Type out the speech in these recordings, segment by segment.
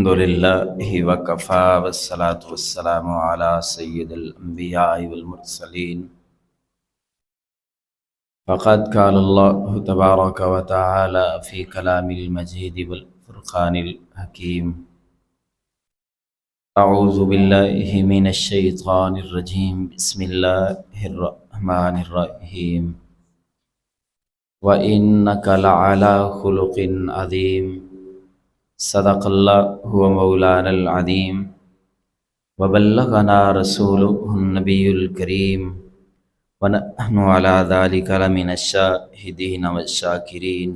الحمد لله وكفى والصلاة والسلام على سيد الأنبياء والمرسلين. فقد قال الله تبارك وتعالى في كلام المجيد والفرقان الحكيم: أعوذ بالله من الشيطان الرجيم. بسم الله الرحمن الرحيم. وإنك لعلى خلق عظيم. صدق اللہ هو مولانا العظیم وبلغنا رسوله النبی الکریم ونحن على ذلك لمن الشاہدین والشاکرین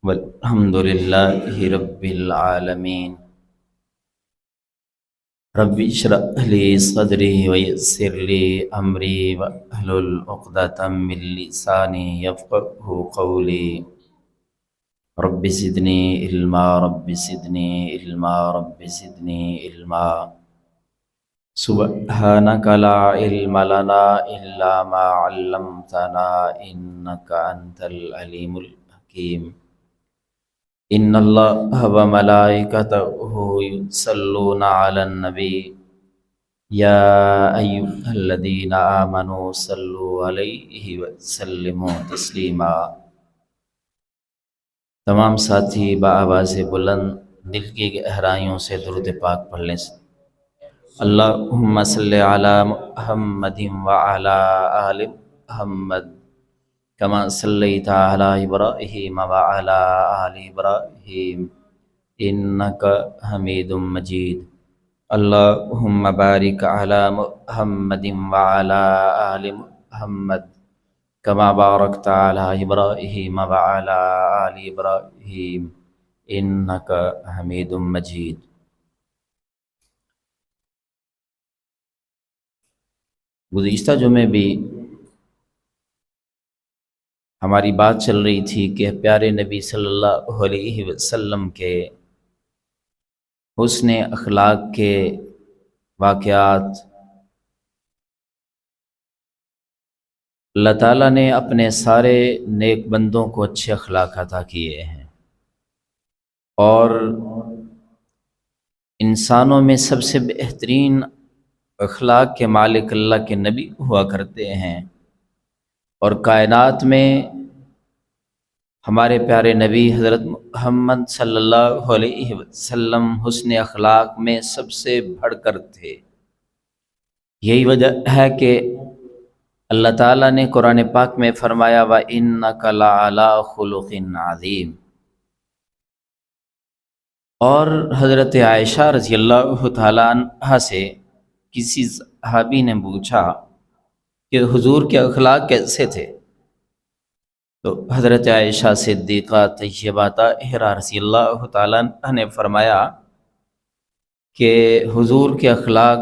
والحمد للہ رب العالمین. رب اشرح لی صدری ویسر لی امری واحلل عقدۃ من لسانی یفقهوا قولی. رب زدنی علما رب زدنی علما رب زدنی علما. سبحانک لا علم لنا الا ما علمتنا انک انت العلیم الحکیم. ان اللہ وملائکتہ یصلون علی النبی یا ایھا الذین آمنوا صلوا علیہ وسلموا تسلیما. تمام ساتھی بآواز بلند دل کی گہرائیوں سے درود پاک پڑھ لیں. اللہم صلی علی محمد وعلی آل محمد کما صلیت علی ابراہیم وعلی آل ابراہیم انک حمید مجید. اللہم بارک علی محمد وعلی آل محمد کما بارکت علی ابراہیم وعلی آل ابراہیم انک حمید مجید. گزشتہ جمعے بھی ہماری بات چل رہی تھی کہ پیارے نبی صلی اللہ علیہ وسلم کے حسن اخلاق کے واقعات اللہ تعالیٰ نے اپنے سارے نیک بندوں کو اچھے اخلاق عطا کیے ہیں، اور انسانوں میں سب سے بہترین اخلاق کے مالک اللہ کے نبی ہوا کرتے ہیں، اور کائنات میں ہمارے پیارے نبی حضرت محمد صلی اللہ علیہ وسلم حسن اخلاق میں سب سے بڑھ کر تھے. یہی وجہ ہے کہ اللہ تعالیٰ نے قرآن پاک میں فرمایا وَإِنَّكَ لَعَلَىٰ خُلُقٍ عَظِيمٍ. اور حضرت عائشہ رضی اللہ تعالیٰ عنہا سے کسی صحابی نے پوچھا کہ حضور کے اخلاق کیسے تھے، تو حضرت عائشہ صدیقہ طیبہ طاہرہ رضی اللہ تعالیٰ عنہا نے فرمایا کہ حضور کے اخلاق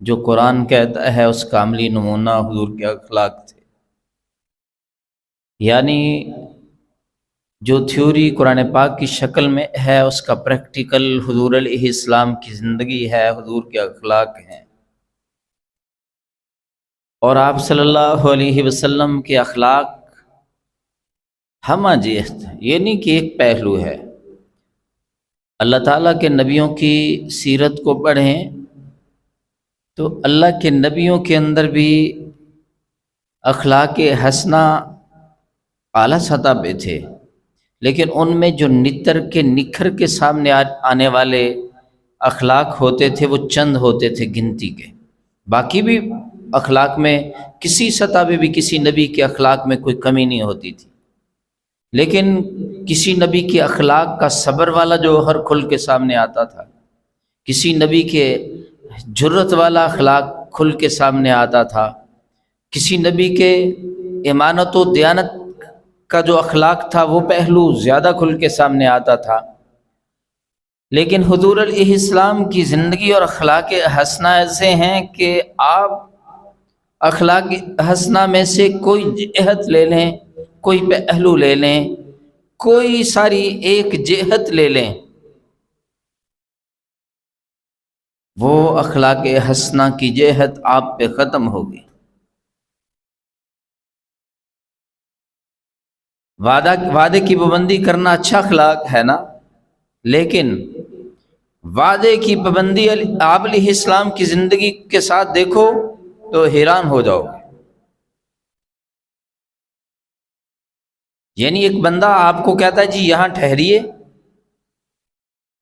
جو قرآن کہتا ہے اس کا عملی نمونہ حضور کے اخلاق تھے. یعنی جو تھیوری قرآن پاک کی شکل میں ہے اس کا پریکٹیکل حضور علیہ السلام کی زندگی ہے، حضور کے اخلاق ہیں. اور آپ صلی اللہ علیہ وسلم کے اخلاق ہمہ جہت، یہ نہیں کہ ایک پہلو ہے. اللہ تعالیٰ کے نبیوں کی سیرت کو پڑھیں تو اللہ کے نبیوں کے اندر بھی اخلاق حسنہ اعلیٰ سطح پہ تھے، لیکن ان میں جو نکھر کے سامنے آنے والے اخلاق ہوتے تھے وہ چند ہوتے تھے گنتی کے. باقی بھی اخلاق میں کسی سطح پہ بھی کسی نبی کے اخلاق میں کوئی کمی نہیں ہوتی تھی، لیکن کسی نبی کے اخلاق کا صبر والا جوہر کھل کے سامنے آتا تھا، کسی نبی کے جرت والا اخلاق کھل کے سامنے آتا تھا، کسی نبی کے امانت و دیانت کا جو اخلاق تھا وہ پہلو زیادہ کھل کے سامنے آتا تھا. لیکن حضور علیہ السلام کی زندگی اور اخلاق حسنہ ایسے ہیں کہ آپ اخلاق حسنہ میں سے کوئی جہت لے لیں، کوئی پہلو لے لیں، کوئی ساری ایک جہت لے لیں، وہ اخلاق حسنہ کی جہت آپ پہ ختم ہوگی. وعدے کی پابندی کرنا اچھا اخلاق ہے نا، لیکن وعدے کی پابندی آپ علیہ السلام کی زندگی کے ساتھ دیکھو تو حیران ہو جاؤ گے۔ یعنی ایک بندہ آپ کو کہتا ہے جی یہاں ٹھہریے،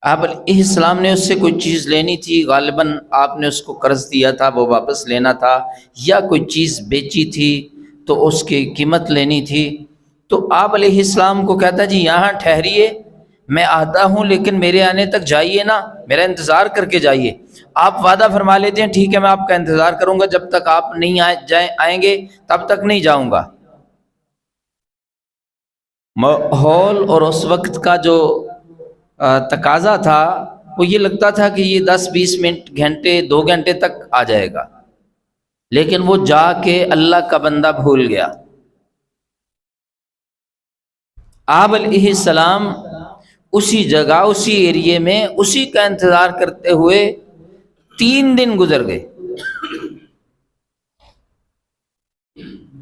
آپ علیہ السلام نے اس سے کوئی چیز لینی تھی، غالباً آپ نے اس کو قرض دیا تھا، وہ واپس لینا تھا، یا کوئی چیز بیچی تھی تو اس کی قیمت لینی تھی، تو آپ علیہ السلام کو کہتا ہے جی یہاں ٹھہریے، میں آتا ہوں لیکن میرے آنے تک جائیے نا، میرا انتظار کر کے جائیے۔ آپ وعدہ فرما لیتے ہیں ٹھیک ہے میں آپ کا انتظار کروں گا، جب تک آپ نہیں آئیں گے تب تک نہیں جاؤں گا۔ ماحول اور اس وقت کا جو تقاضا تھا وہ یہ لگتا تھا کہ یہ 10-20 منٹ، گھنٹے، 2 گھنٹے تک آ جائے گا، لیکن وہ جا کے اللہ کا بندہ بھول گیا۔ آپ علیہ السلام اسی جگہ، اسی ایریے میں، اسی کا انتظار کرتے ہوئے 3 دن گزر گئے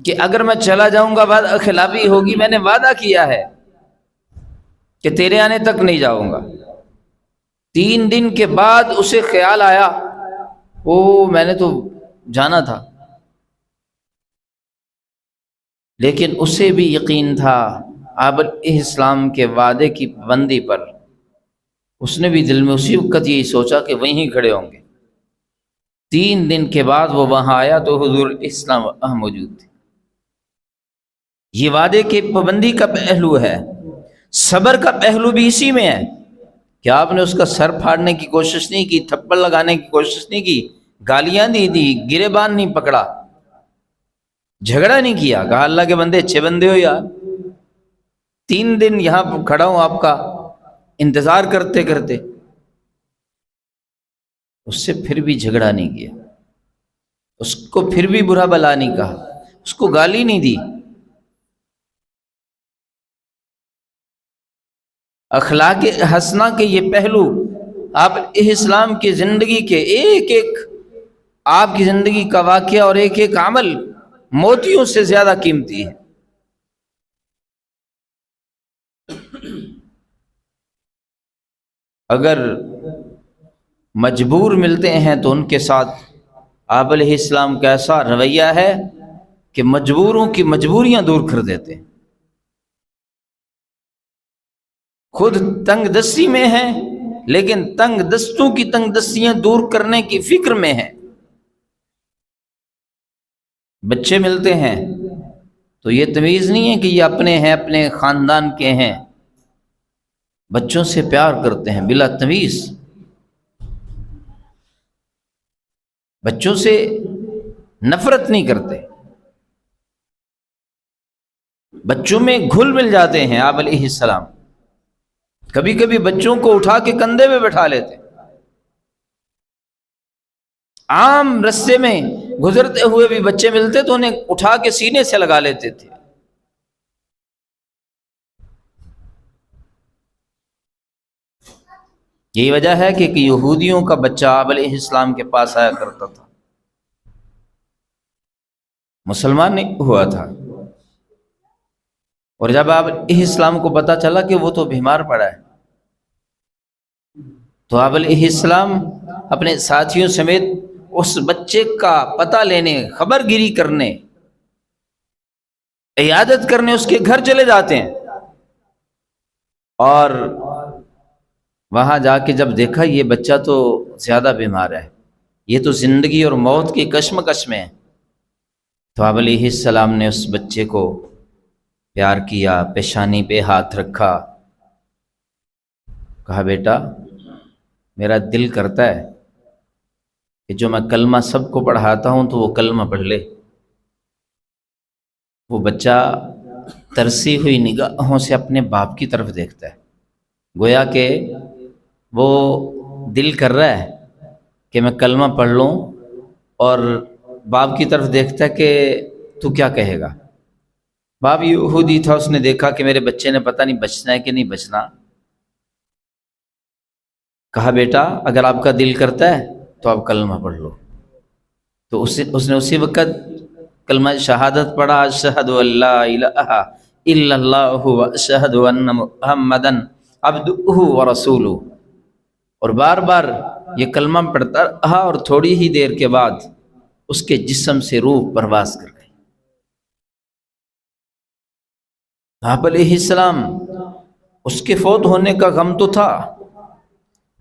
کہ اگر میں چلا جاؤں گا وعدہ خلافی ہوگی، میں نے وعدہ کیا ہے کہ تیرے آنے تک نہیں جاؤں گا۔ 3 دن کے بعد اسے خیال آیا میں نے تو جانا تھا، لیکن اسے بھی یقین تھا آپ علیہ السلام کے وعدے کی پابندی پر۔ اس نے بھی دل میں اسی وقت یہی سوچا کہ وہیں کھڑے ہوں گے۔ 3 دن کے بعد وہ وہاں آیا تو حضور اسلام وہاں موجود تھے۔ یہ وعدے کی پابندی کا پہلو ہے، صبر کا پہلو بھی اسی میں ہے کہ آپ نے اس کا سر پھاڑنے کی کوشش نہیں کی، تھپڑ لگانے کی کوشش نہیں کی، گالیاں نہیں دی، گریبان نہیں پکڑا، جھگڑا نہیں کیا، کہا اللہ کے بندے اچھے بندے ہو یار، 3 دن یہاں کھڑا ہوں آپ کا انتظار کرتے کرتے۔ اس سے پھر بھی جھگڑا نہیں کیا، اس کو پھر بھی برا بلا نہیں کہا، اس کو گالی نہیں دی۔ اخلاق حسنہ کے یہ پہلو آپ علیہ السلام کی زندگی کے ایک ایک، آپ کی زندگی کا واقعہ اور ایک ایک عمل موتیوں سے زیادہ قیمتی ہے۔ اگر مجبور ملتے ہیں تو ان کے ساتھ آپ علیہ السلام کا ایسا رویہ ہے کہ مجبوروں کی مجبوریاں دور کر دیتے ہیں۔ خود تنگ دستی میں ہیں لیکن تنگ دستوں کی تنگ دستیاں دور کرنے کی فکر میں ہیں۔ بچے ملتے ہیں تو یہ تمیز نہیں ہے کہ یہ اپنے ہیں، اپنے خاندان کے ہیں، بچوں سے پیار کرتے ہیں بلا تمیز، بچوں سے نفرت نہیں کرتے، بچوں میں گھل مل جاتے ہیں۔ آپ علیہ السلام کبھی کبھی بچوں کو اٹھا کے کندھے پہ بٹھا لیتے، عام رستے میں گزرتے ہوئے بھی بچے ملتے تو انہیں اٹھا کے سینے سے لگا لیتے تھے۔ یہی وجہ ہے کہ یہودیوں کا بچہ آپ علیہ السلام کے پاس آیا کرتا تھا، مسلمان نہیں ہوا تھا، اور جب آپ علیہ السلام کو پتا چلا کہ وہ تو بیمار پڑا ہے تو آپ علیہ السلام اپنے ساتھیوں سمیت اس بچے کا پتہ لینے، خبر گیری کرنے، عیادت کرنے اس کے گھر چلے جاتے ہیں، اور وہاں جا کے جب دیکھا یہ بچہ تو زیادہ بیمار ہے، یہ تو زندگی اور موت کی کشمکش میں ہے، تو آپ علیہ السلام نے اس بچے کو پیار کیا، پیشانی پہ ہاتھ رکھا، کہا بیٹا میرا دل کرتا ہے کہ جو میں کلمہ سب کو پڑھاتا ہوں تو وہ کلمہ پڑھ لے۔ وہ بچہ ترسی ہوئی نگاہوں سے اپنے باپ کی طرف دیکھتا ہے، گویا کہ وہ دل کر رہا ہے کہ میں کلمہ پڑھ لوں، اور باپ کی طرف دیکھتا ہے کہ تو کیا کہے گا۔ باپ یہودی تھا، اس نے دیکھا کہ میرے بچے نے پتہ نہیں بچنا ہے کہ نہیں بچنا، کہا بیٹا اگر آپ کا دل کرتا ہے تو آپ کلمہ پڑھ لو۔ تو اس نے اسی وقت کلمہ شہادت پڑھا، اشہد ان لا الہ الا اللہ واشہد ان محمدً عبدہ ورسولہ۔ اور بار بار یہ کلمہ پڑھتا رہا، اور تھوڑی ہی دیر کے بعد اس کے جسم سے روح پرواز کر گئی۔ آپ علیہ السلام، اس کے فوت ہونے کا غم تو تھا،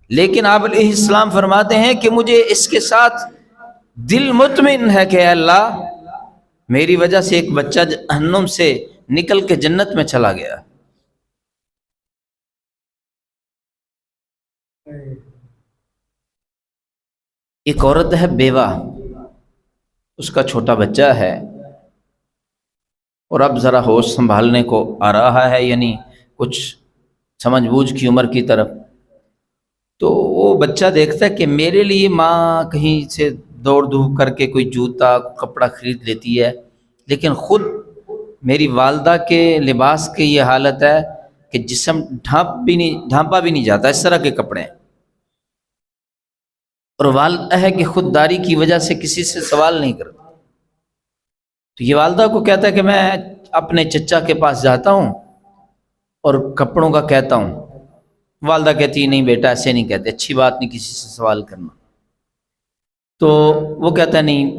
لیکن آپ علیہ السلام فرماتے ہیں کہ مجھے اس کے ساتھ دل مطمئن ہے کہ اے اللہ، میری وجہ سے ایک بچہ جہنم سے نکل کے جنت میں چلا گیا۔ ایک عورت ہے بیوہ، اس کا چھوٹا بچہ ہے، اور اب ذرا ہوش سنبھالنے کو آ رہا ہے، یعنی کچھ سمجھ بوجھ کی عمر کی طرف۔ تو وہ بچہ دیکھتا ہے کہ میرے لیے ماں کہیں سے دوڑ دھوپ کر کے کوئی جوتا کپڑا خرید لیتی ہے، لیکن خود میری والدہ کے لباس کی یہ حالت ہے کہ جسم ڈھانپا بھی نہیں جاتا، اس طرح کے کپڑے ہیں، اور والدہ ہے کہ خودداری کی وجہ سے کسی سے سوال نہیں کرتا۔ تو یہ والدہ کو کہتا ہے کہ میں اپنے چچا کے پاس جاتا ہوں اور کپڑوں کا کہتا ہوں۔ والدہ کہتی ہے نہیں بیٹا، ایسے نہیں کہتے، اچھی بات نہیں کسی سے سوال کرنا۔ تو وہ کہتا ہے نہیں،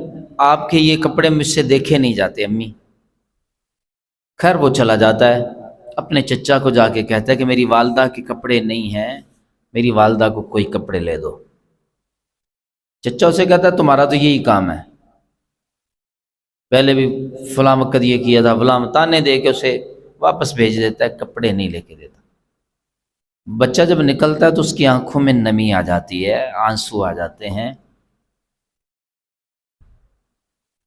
آپ کے یہ کپڑے مجھ سے دیکھے نہیں جاتے امی۔ خیر وہ چلا جاتا ہے، اپنے چچا کو جا کے کہتا ہے کہ میری والدہ کے کپڑے نہیں ہیں، میری والدہ کو کوئی کپڑے لے دو۔ چچا اسے کہتا ہے تمہارا تو یہی کام ہے، پہلے بھی فلاں وقت یہ کیا تھا، فلاں تانے دے کے اسے واپس بھیج دیتا ہے، کپڑے نہیں لے کے دیتا۔ بچہ جب نکلتا ہے تو اس کی آنکھوں میں نمی آ جاتی ہے، آنسو آ جاتے ہیں،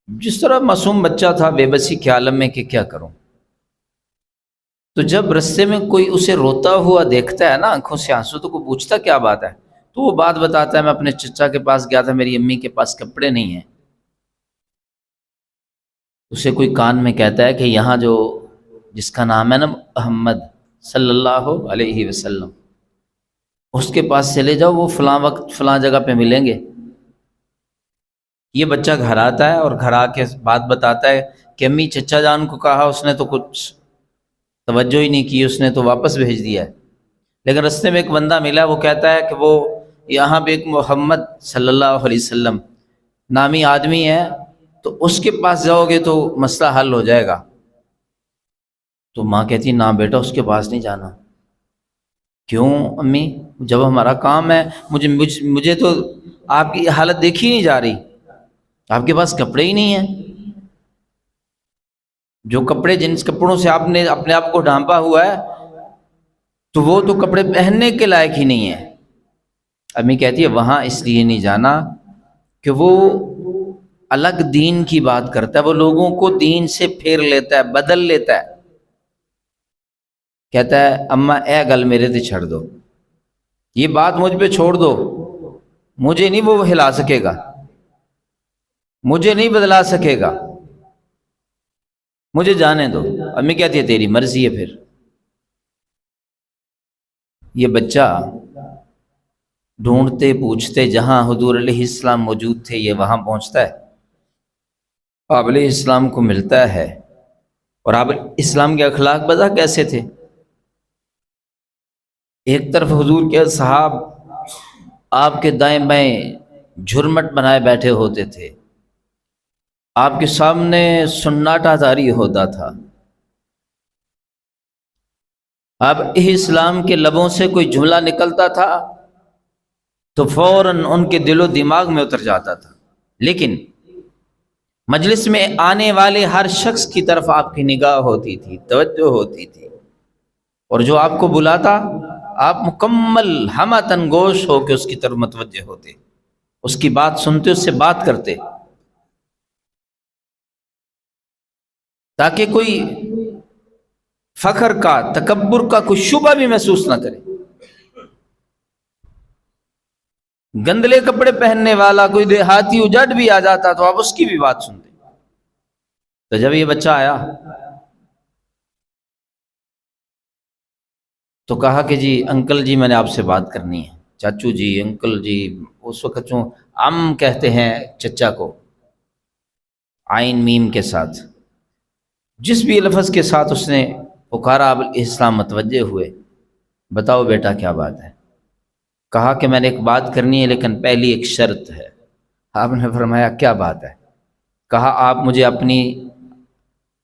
جس طرح معصوم بچہ تھا بے بسی کے عالم میں کہ کیا کروں۔ تو جب رستے میں کوئی اسے روتا ہوا دیکھتا ہے نا، آنکھوں سے آنسو، تو کوئی پوچھتا کیا بات ہے، تو وہ بات بتاتا ہے میں اپنے چچا کے پاس گیا تھا، میری امی کے پاس کپڑے نہیں ہیں۔ اسے کوئی کان میں کہتا ہے کہ یہاں جو جس کا نام ہے نا محمد صلی اللہ علیہ وسلم، اس کے پاس چلے جاؤ، وہ فلاں وقت فلاں جگہ پہ ملیں گے۔ یہ بچہ گھر آتا ہے اور گھر آ کے بات بتاتا ہے کہ امی چچا جان کو کہا، اس نے تو کچھ توجہ ہی نہیں کی، اس نے تو واپس بھیج دیا ہے۔ لیکن رستے میں ایک بندہ ملا، وہ کہتا ہے کہ وہ یہاں پہ ایک محمد صلی اللہ علیہ وسلم نامی آدمی ہے، تو اس کے پاس جاؤ گے تو مسئلہ حل ہو جائے گا۔ تو ماں کہتی نہ بیٹا، اس کے پاس نہیں جانا۔ کیوں امی؟ جب ہمارا کام ہے، مجھے تو آپ کی حالت دیکھی نہیں جا رہی، آپ کے پاس کپڑے ہی نہیں ہیں، جو کپڑے جن کپڑوں سے آپ نے اپنے آپ کو ڈھانپا ہوا ہے، تو وہ تو کپڑے پہننے کے لائق ہی نہیں ہیں۔ امی کہتی ہے وہاں اس لیے نہیں جانا کہ وہ الگ دین کی بات کرتا ہے، وہ لوگوں کو دین سے پھیر لیتا ہے، بدل لیتا ہے۔ کہتا ہے اماں اے گل میرے تے چھڑ دو، یہ بات مجھ پہ چھوڑ دو، مجھے نہیں وہ ہلا سکے گا، مجھے نہیں بدلا سکے گا، مجھے جانے دو۔ امی کہتی ہے تیری مرضی ہے۔ پھر یہ بچہ ڈھونڈتے پوچھتے جہاں حضور علیہ السلام موجود تھے یہ وہاں پہنچتا ہے، آپ علیہ السلام کو ملتا ہے، اور آپ علیہ السلام کے اخلاق بتا کیسے تھے۔ ایک طرف حضور کے اصحاب آپ کے دائیں بائیں جھرمٹ بنائے بیٹھے ہوتے تھے، آپ کے سامنے سناٹا جاری ہوتا تھا، آپ علیہ السلام کے لبوں سے کوئی جملہ نکلتا تھا تو فوراً ان کے دل و دماغ میں اتر جاتا تھا، لیکن مجلس میں آنے والے ہر شخص کی طرف آپ کی نگاہ ہوتی تھی، توجہ ہوتی تھی، اور جو آپ کو بلاتا آپ مکمل ہمہ تنگوش ہو کے اس کی طرف متوجہ ہوتے، اس کی بات سنتے، اس سے بات کرتے، تاکہ کوئی فخر کا، تکبر کا کوئی شبہ بھی محسوس نہ کرے۔ گندلے کپڑے پہننے والا کوئی دیہاتی اجڑ بھی آ جاتا تو آپ اس کی بھی بات سنتے۔ تو جب یہ بچہ آیا تو کہا کہ جی انکل جی میں نے آپ سے بات کرنی ہے۔ چاچو جی، انکل جی، اس وقت چوں عم کہتے ہیں چچا کو، عین میم کے ساتھ، جس بھی لفظ کے ساتھ اس نے پکارا، اب اسلام متوجہ ہوئے، بتاؤ بیٹا کیا بات ہے۔ کہا کہ میں نے ایک بات کرنی ہے لیکن پہلی ایک شرط ہے۔ آپ نے فرمایا کیا بات ہے؟ کہا آپ مجھے اپنی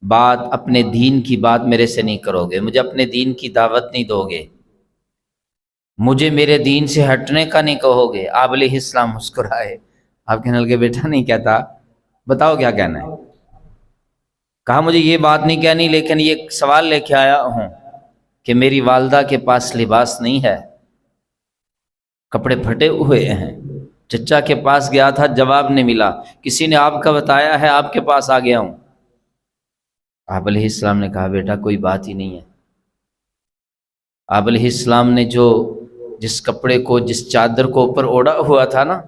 بات، اپنے دین کی بات میرے سے نہیں کرو گے، مجھے اپنے دین کی دعوت نہیں دو گے، مجھے میرے دین سے ہٹنے کا نہیں کہو گے۔ آپ علیہ السلام مسکرائے، آپ کہنے لگے بیٹا نہیں کہتا، بتاؤ کیا کہنا ہے۔ کہا مجھے یہ بات نہیں کہنی، لیکن یہ سوال لے کے آیا ہوں کہ میری والدہ کے پاس لباس نہیں ہے، کپڑے پھٹے ہوئے ہیں، چچا کے پاس گیا تھا جواب نہیں ملا، کسی نے آپ کا بتایا ہے آپ کے پاس آ گیا ہوں۔ آپ علیہ السلام نے کہا بیٹا کوئی بات ہی نہیں ہے۔ آپ علیہ السلام نے جس کپڑے کو، جس چادر کو اوپر اوڑھا ہوا تھا نا،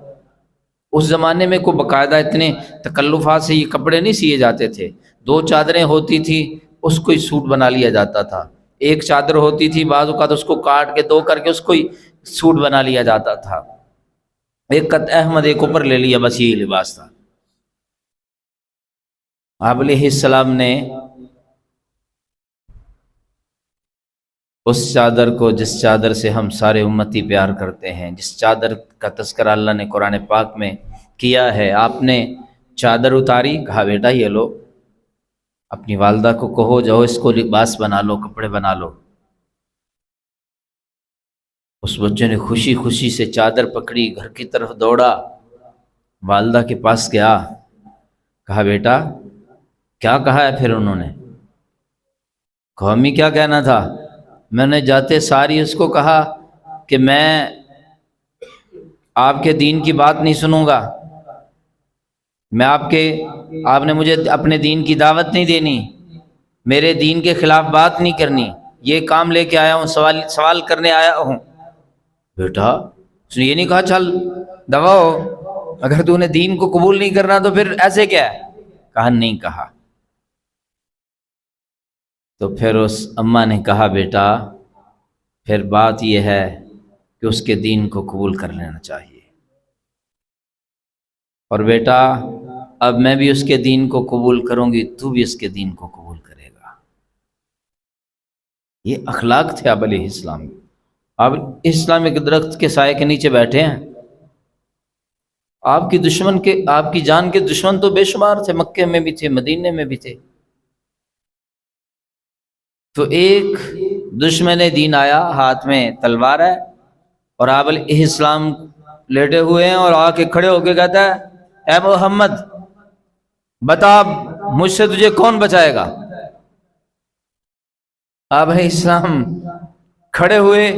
اس زمانے میں کوئی باقاعدہ اتنے تکلفات سے یہ کپڑے نہیں سیے جاتے تھے، 2 چادریں ہوتی تھی، اس کو ہی سوٹ بنا لیا جاتا تھا، ایک چادر ہوتی تھی بعض اوقات اس کو کاٹ کے 2 کر کے اس کو ہی سوٹ بنا لیا جاتا تھا، ایک قط احمد ایک اوپر لے لیا، بس یہی لباس تھا۔ آپ علیہ السلام نے اس چادر کو، جس چادر سے ہم سارے امتی پیار کرتے ہیں، جس چادر کا تذکرہ اللہ نے قرآن پاک میں کیا ہے، آپ نے چادر اتاری، کہا بیٹا یہ لو، اپنی والدہ کو کہو جاؤ اس کو لباس بنا لو، کپڑے بنا لو۔ اس بچے نے خوشی خوشی سے چادر پکڑی، گھر کی طرف دوڑا، والدہ کے پاس گیا، کہا بیٹا کیا کہا ہے؟ پھر انہوں نے کہا امی کیا کہنا تھا؟ میں نے جاتے ساری اس کو کہا کہ میں آپ کے دین کی بات نہیں سنوں گا، میں آپ نے مجھے اپنے دین کی دعوت نہیں دینی، میرے دین کے خلاف بات نہیں کرنی، یہ کام لے کے آیا ہوں، سوال کرنے آیا ہوں۔ بیٹا اس نے یہ نہیں کہا چل دبا ہو، اگر تو نے دین کو قبول نہیں کرنا تو پھر ایسے کیا ہے؟ کہا نہیں کہا۔ تو پھر اس اماں نے کہا بیٹا پھر بات یہ ہے کہ اس کے دین کو قبول کر لینا چاہیے، اور بیٹا اب میں بھی اس کے دین کو قبول کروں گی، تو بھی اس کے دین کو قبول کرے گا۔ یہ اخلاق تھے آپ علیہ السلام۔ آپ اسلام ایک درخت کے سائے کے نیچے بیٹھے ہیں، آپ کی جان کے دشمن تو بے شمار تھے، مکے میں بھی تھے، مدینے میں بھی تھے، تو ایک دشمن دین آیا، ہاتھ میں تلوار ہے، اور آپ علیہ السلام لیٹے ہوئے ہیں، اور آ کے کھڑے ہو کے کہتا ہے اے محمد بتا مجھ سے تجھے کون بچائے گا؟ آپ علیہ السلام کھڑے ہوئے،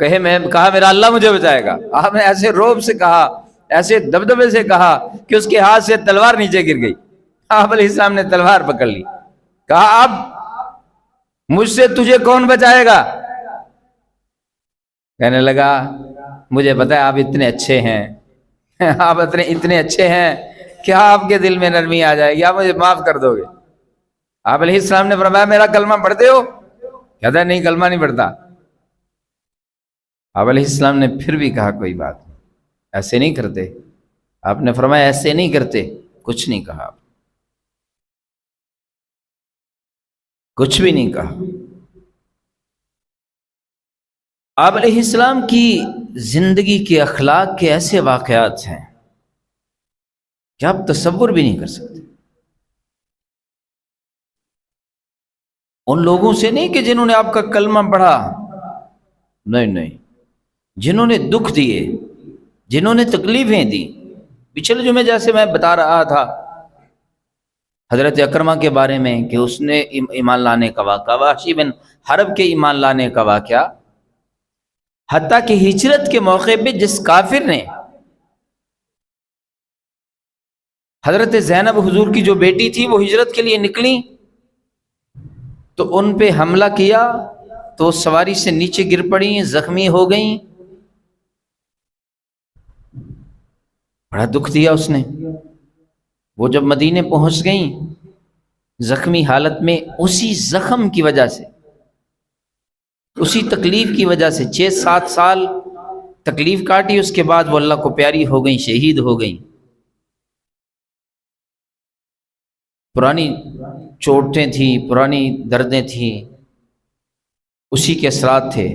کہا میرا اللہ مجھے بچائے گا۔ آپ نے ایسے روب سے کہا، ایسے دبدبے سے کہا کہ اس کے ہاتھ سے تلوار نیچے گر گئی۔ آپ علیہ السلام نے تلوار پکڑ لی، کہا اب مجھ سے تجھے کون بچائے گا؟ کہنے لگا مجھے پتا ہے آپ اتنے اچھے ہیں، آپ اتنے اچھے ہیں، کیا آپ کے دل میں نرمی آ جائے گی، آپ مجھے معاف کر دو گے؟ آپ علیہ السلام نے فرمایا میرا کلمہ پڑھتے ہو؟ کہتا ہے نہیں کلمہ نہیں پڑھتا۔ آپ علیہ السلام نے پھر بھی کہا کوئی بات نہیں، ایسے نہیں کرتے۔ آپ نے فرمایا ایسے نہیں کرتے، کچھ نہیں کہا، کچھ بھی نہیں کہا۔ آپ علیہ السلام کی زندگی کے اخلاق کے ایسے واقعات ہیں کہ آپ تصور بھی نہیں کر سکتے۔ ان لوگوں سے نہیں کہ جنہوں نے آپ کا کلمہ پڑھا، نہیں، جنہوں نے دکھ دیے، جنہوں نے تکلیفیں دی۔ پچھلے جمعے جیسے میں بتا رہا تھا حضرت اکرمہ کے بارے میں کہ اس نے ایمان لانے کا واقعہ، وحشی بن حرب کے ایمان لانے کا واقعہ، حتیٰ کہ ہجرت کے موقع پہ جس کافر نے حضرت زینب حضور کی جو بیٹی تھی وہ ہجرت کے لیے نکلی تو ان پہ حملہ کیا تو سواری سے نیچے گر پڑی، زخمی ہو گئیں، بڑا دکھ دیا اس نے۔ وہ جب مدینے پہنچ گئیں زخمی حالت میں، اسی زخم کی وجہ سے، اسی تکلیف کی وجہ سے 6-7 سال تکلیف کاٹی، اس کے بعد وہ اللہ کو پیاری ہو گئیں، شہید ہو گئیں۔ پرانی چوٹیں تھیں، پرانی دردیں تھیں، اسی کے اثرات تھے،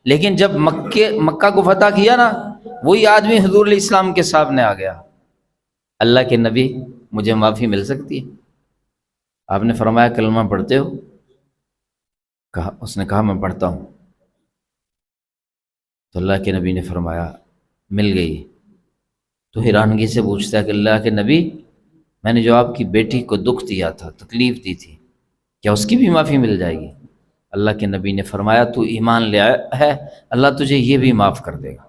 لیکن جب مکہ کو فتح کیا نا، وہی آدمی حضور علیہ السلام کے سامنے آ گیا، اللہ کے نبی مجھے معافی مل سکتی ہے؟ آپ نے فرمایا کلمہ پڑھتے ہو؟ اس نے کہا میں پڑھتا ہوں۔ تو اللہ کے نبی نے فرمایا مل گئی۔ تو حیرانگی سے پوچھتا ہے کہ اللہ کے نبی، میں نے جو آپ کی بیٹی کو دکھ دیا تھا، تکلیف دی تھی، کیا اس کی بھی معافی مل جائے گی؟ اللہ کے نبی نے فرمایا تو ایمان لے آیا ہے، اللہ تجھے یہ بھی معاف کر دے گا۔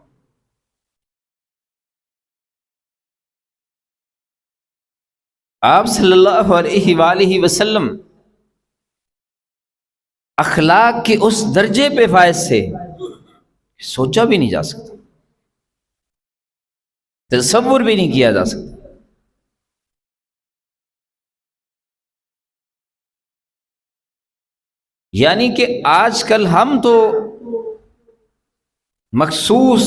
آپ صلی اللہ علیہ وآلہ وسلم اخلاق کے اس درجے پہ فائز سے سوچا بھی نہیں جا سکتا، تصور بھی نہیں کیا جا سکتا۔ یعنی کہ آج کل ہم تو مخصوص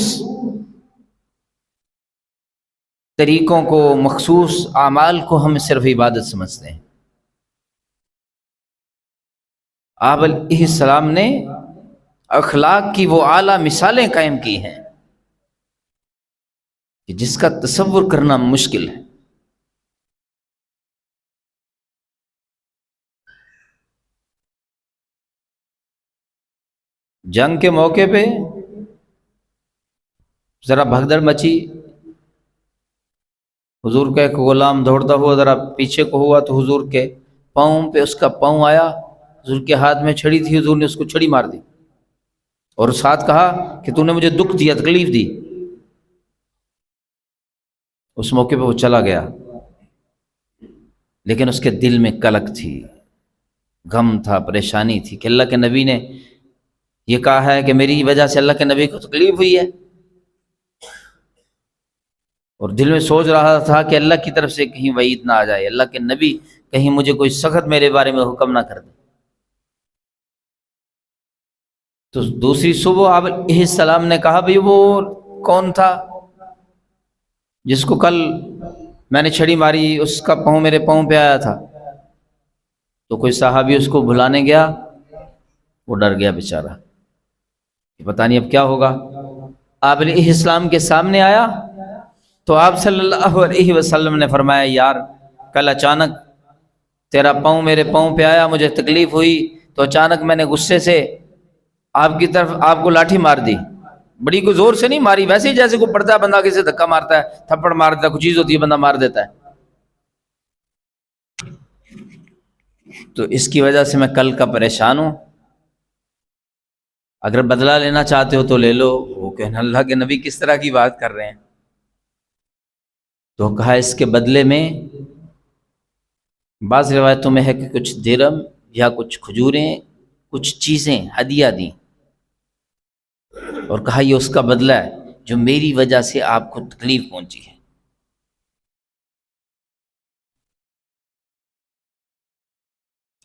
طریقوں کو، مخصوص اعمال کو ہم صرف عبادت سمجھتے ہیں۔ آپ علیہ السلام نے اخلاق کی وہ اعلیٰ مثالیں قائم کی ہیں کہ جس کا تصور کرنا مشکل ہے۔ جنگ کے موقع پہ ذرا بھگدڑ مچی، حضور کا ایک غلام دوڑتا ہوا ذرا پیچھے کو ہوا تو حضور کے پاؤں پہ اس کا پاؤں آیا، حضور کے ہاتھ میں چھڑی تھی، حضور نے اس کو چھڑی مار دی اور اس ہاتھ کہا کہ تو نے مجھے دکھ دیا، تکلیف دی۔ اس موقع پہ وہ چلا گیا، لیکن اس کے دل میں کلک تھی، غم تھا، پریشانی تھی کہ اللہ کے نبی نے یہ کہا ہے کہ میری وجہ سے اللہ کے نبی کو تکلیف ہوئی ہے، اور دل میں سوچ رہا تھا کہ اللہ کی طرف سے کہیں وعید نہ آ جائے، اللہ کے نبی کہیں مجھے کوئی سخت میرے بارے میں حکم نہ کر دے۔ تو دوسری صبح آپ علیہ السلام نے کہا بھئی وہ کون تھا جس کو کل میں نے چھڑی ماری، اس کا پاؤں میرے پاؤں پہ آیا تھا؟ تو کوئی صحابی اس کو بلانے گیا، وہ ڈر گیا بیچارہ، پتہ نہیں اب کیا ہوگا۔ آپ علیہ السلام کے سامنے آیا تو آپ صلی اللہ علیہ وسلم نے فرمایا یار کل اچانک تیرا پاؤں میرے پاؤں پہ آیا، مجھے تکلیف ہوئی تو اچانک میں نے غصے سے آپ کی طرف آپ کو لاٹھی مار دی، بڑی کوئی زور سے نہیں ماری، ویسے ہی جیسے کوئی پڑتا ہے بندہ کسی دھکا مارتا ہے، تھپڑ مار دیتا ہے، کوئی چیز ہوتی ہے بندہ مار دیتا ہے۔ تو اس کی وجہ سے میں کل کا پریشان ہوں، اگر بدلہ لینا چاہتے ہو تو لے لو۔ وہ کہنا اللہ کے نبی کس طرح کی بات کر رہے ہیں؟ تو کہا اس کے بدلے میں بعض روایتوں میں ہے کہ کچھ درم یا کچھ کھجوریں، کچھ چیزیں ہدیہ دیں، اور کہا یہ اس کا بدلہ ہے جو میری وجہ سے آپ کو تکلیف پہنچی ہے۔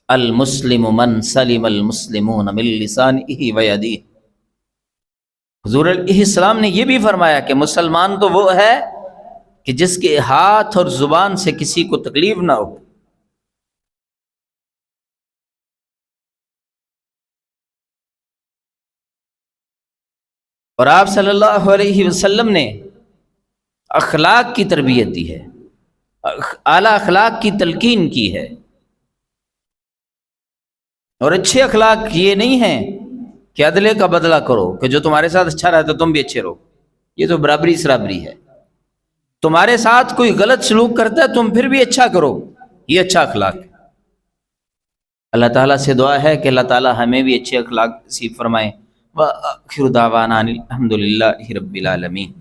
المسلم من سلم المسلمون من لسانہ ویدیہ، حضور علیہ السلام نے یہ بھی فرمایا کہ مسلمان تو وہ ہے کہ جس کے ہاتھ اور زبان سے کسی کو تکلیف نہ ہو۔ اور آپ صلی اللہ علیہ وسلم نے اخلاق کی تربیت دی ہے، اعلیٰ اخلاق کی تلقین کی ہے، اور اچھے اخلاق یہ نہیں ہیں کہ عدلے کا بدلہ کرو، کہ جو تمہارے ساتھ اچھا رہتا تم بھی اچھے رہو، یہ تو برابری سرابری ہے۔ تمہارے ساتھ کوئی غلط سلوک کرتا ہے تم پھر بھی اچھا کرو، یہ اچھا اخلاق ہے۔ اللہ تعالیٰ سے دعا ہے کہ اللہ تعالیٰ ہمیں بھی اچھے اخلاق نصیب فرمائیں۔ وآخر دعوانا الحمد للہ رب العالمین۔